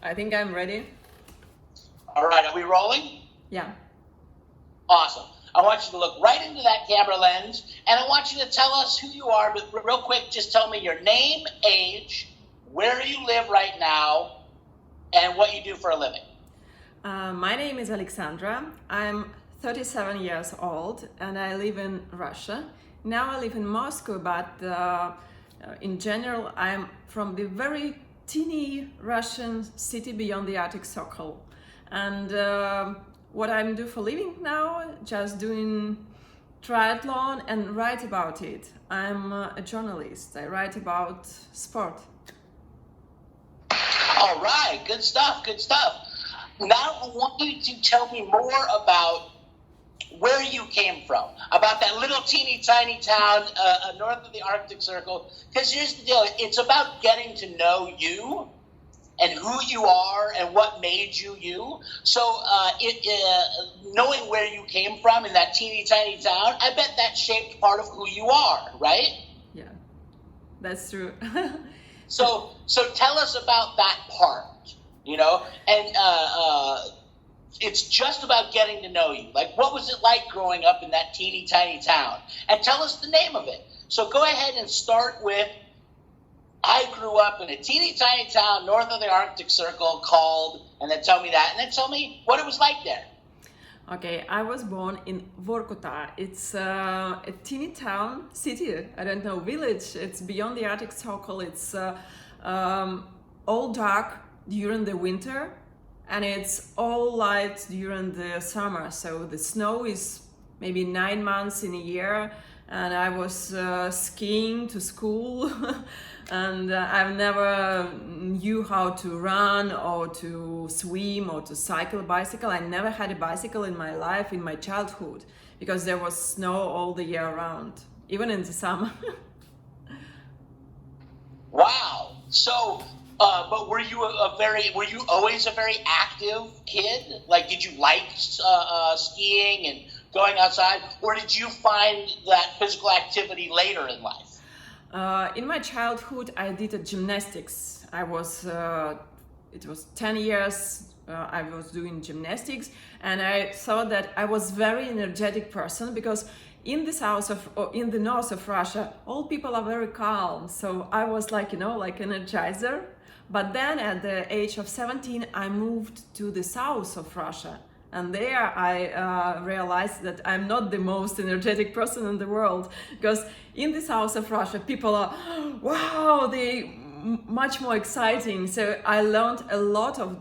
I think I'm ready. All right, are we rolling? Yeah. Awesome. I want you to look right into that camera lens, and I want you to tell us who you are, but real quick, just tell me your name, age, where you live right now, and what you do for a living. My name is Alexandra. I'm 37 years old and I live in Russia. Now I live in Moscow, but in general, I'm from the very teeny Russian city beyond the Arctic Circle. And what I'm doing for living now, just doing triathlon and write about it. I'm a journalist. I write about sport. All right, good stuff, good stuff. Now I want you to tell me more about where you came from, about that little teeny tiny town north of the Arctic Circle. Because here's the deal, it's about getting to know you and who you are and what made you you. So knowing where you came from in that teeny tiny town, I bet that shaped part of who you are, right? Yeah, that's true. So tell us about that part, and it's just about getting to know you. Like, what was it like growing up in that teeny tiny town? And tell us the name of it. So go ahead and start with, I grew up in a teeny tiny town north of the Arctic Circle called, and then tell me that, and then tell me what it was like there. Okay, I was born in Vorkuta. It's a teeny town, city, I don't know, village. It's beyond the Arctic Circle. It's all dark during the winter and it's all light during the summer. So the snow is maybe 9 months in a year, and I was skiing to school and I've never knew how to run or to swim or to cycle bicycle. I never had a bicycle in my life in my childhood because there was snow all the year round, even in the summer. Wow. So, but were you always a very active kid? Like, did you like skiing and going outside, or did you find that physical activity later in life? In my childhood, I did gymnastics. It was 10 years I was doing gymnastics, and I thought that I was very energetic person because in the north of Russia, all people are very calm. So I was like energizer. But then at the age of 17, I moved to the south of Russia. And there I realized that I'm not the most energetic person in the world, because in the south of Russia, people are, wow, they much more exciting. So I learned a lot of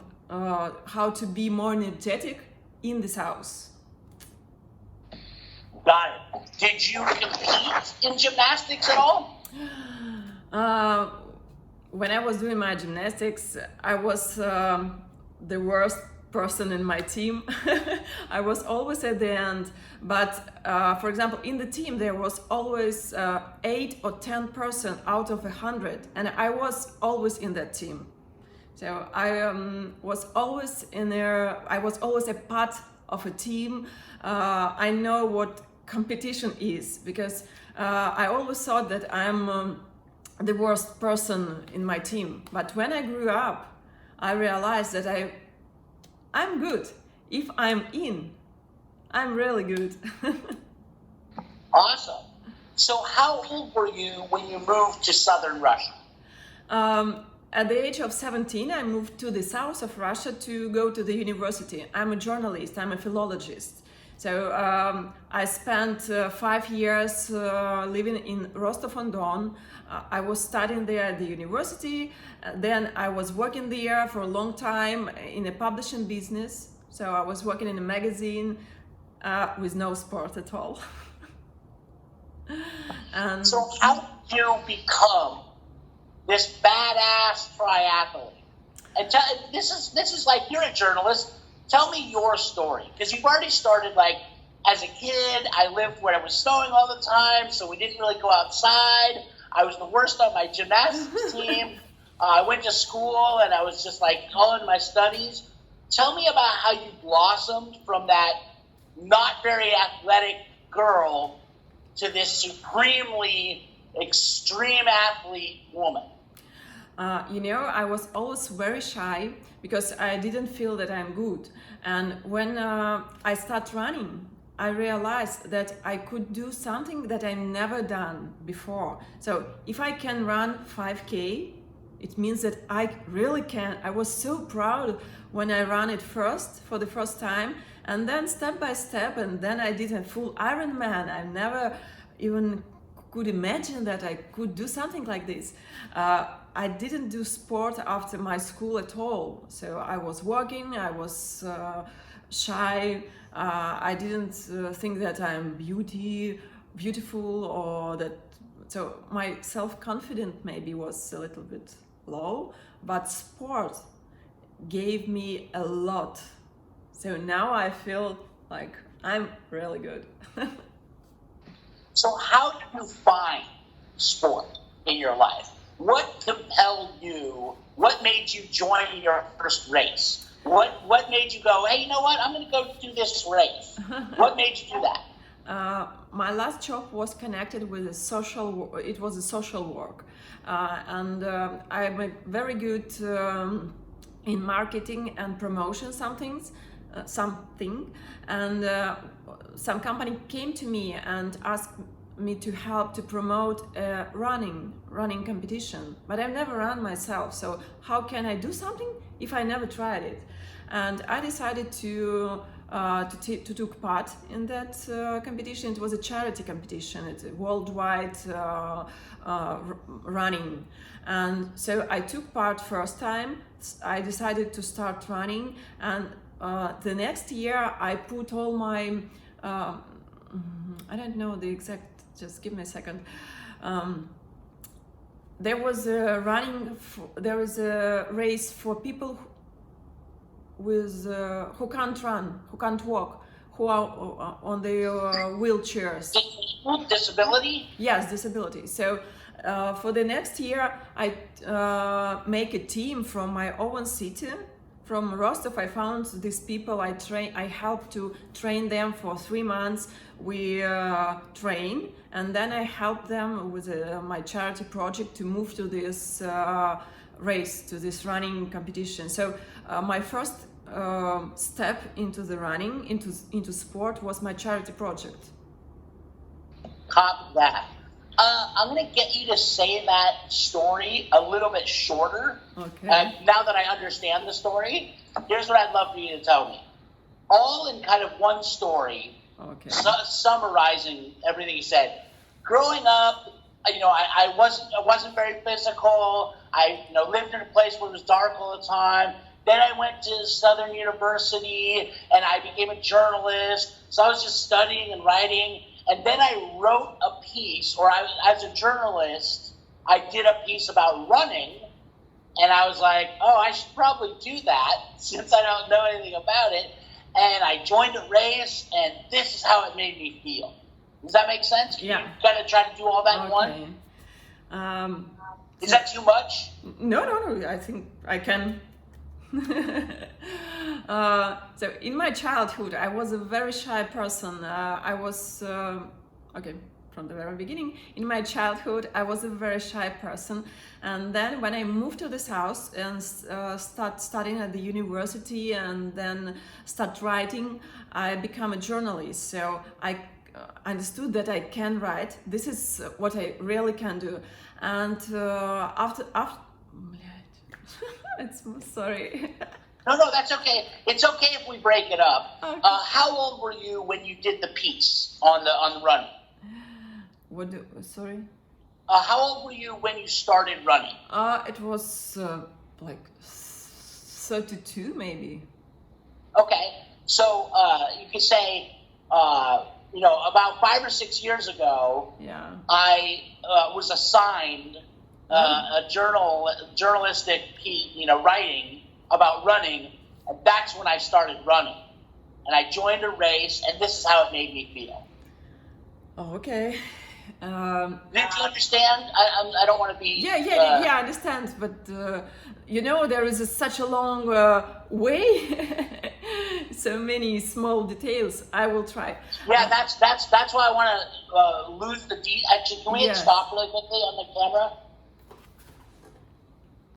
how to be more energetic in the south. Got it. Did you compete in gymnastics at all? When I was doing my gymnastics, I was the worst person in my team. I was always at the end, but for example, in the team there was always 8 or 10% out of 100, and I was always in that team. So I was always in there. I was always a part of a team. I know what competition is because I always thought that I'm the worst person in my team. But when I grew up, I realized that I'm good. If I'm in, I'm really good. Awesome. So how old were you when you moved to southern Russia? At the age of 17, I moved to the south of Russia to go to the university. I'm a journalist, I'm a philologist. So I spent 5 years living in Rostov-on-Don. I was studying there at the university. Then I was working there for a long time in a publishing business. So I was working in a magazine with no sport at all. And so how did you become this badass triathlete? And this is like, you're a journalist. Tell me your story, because you've already started, like, as a kid, I lived where it was snowing all the time, so we didn't really go outside. I was the worst on my gymnastics team. I went to school, and I was just, like, all in my studies. Tell me about how you blossomed from that not very athletic girl to this supremely extreme athlete woman. I was always very shy because I didn't feel that I'm good. And when I start running, I realized that I could do something that I never done before. So if I can run 5K, it means that I really can. I was so proud when I ran it for the first time, and then step by step, and then I did a full Ironman. I never even could imagine that I could do something like this. I didn't do sport after my school at all. So I was working, I was shy. I didn't think that I'm beautiful, or that. So my self-confidence maybe was a little bit low, but sport gave me a lot. So now I feel like I'm really good. So how did you find sport in your life? What compelled you? What made you join your first race? What made you go, hey, you know what? I'm going to go do this race. What made you do that? My last job was connected with it was a social work. And I'm very good in marketing and promotion something. And some company came to me and asked me to help to promote a running competition, but I've never run myself, so how can I do something if I never tried it? And I decided to took part in that competition. It was a charity competition. It's a worldwide running, and so I took part first time. I decided to start running, and the next year I put all my I don't know the exact, just give me a second. There was a race for people who can't run, who can't walk, who are on their wheelchairs. Disability? Yes, disability. So for the next year, I make a team from my own city. From Rostov, I found these people. I helped to train them for 3 months. We train, and then I help them with my charity project to move to this race, to this running competition. So my first step into the running, into sport, was my charity project. Copy that. I'm going to get you to say that story a little bit shorter. Okay. Now that I understand the story, here's what I'd love for you to tell me. All in kind of one story, okay. Summarizing everything you said. Growing up, I wasn't very physical. I lived in a place where it was dark all the time. Then I went to Southern University and I became a journalist. So I was just studying and writing. And then I wrote a piece, as a journalist, I did a piece about running. And I was like, oh, I should probably do that since I don't know anything about it. And I joined a race, and this is how it made me feel. Does that make sense? Yeah. You kind of try to do all that in one? Is that too much? No. I think I can. So in my childhood, I was a very shy person. I was from the very beginning. In my childhood, I was a very shy person, and then when I moved to this house and start studying at the university, and then start writing, I became a journalist. So I understood that I can write. This is what I really can do. And after sorry. No, that's okay. It's okay if we break it up. Okay. How old were you when you did the piece on the running? Sorry? How old were you when you started running? It was like 32 maybe. Okay, so you could say, about 5 or 6 years ago, Yeah. I was assigned a journalistic writing about running, and that's when I started running. And I joined a race, and this is how it made me feel. Oh, okay. Did you understand? I don't want to be... Yeah, I understand, but there is such a long way, so many small details. I will try. Yeah, that's why I want to lose the... Actually, can we stop really quickly on the camera?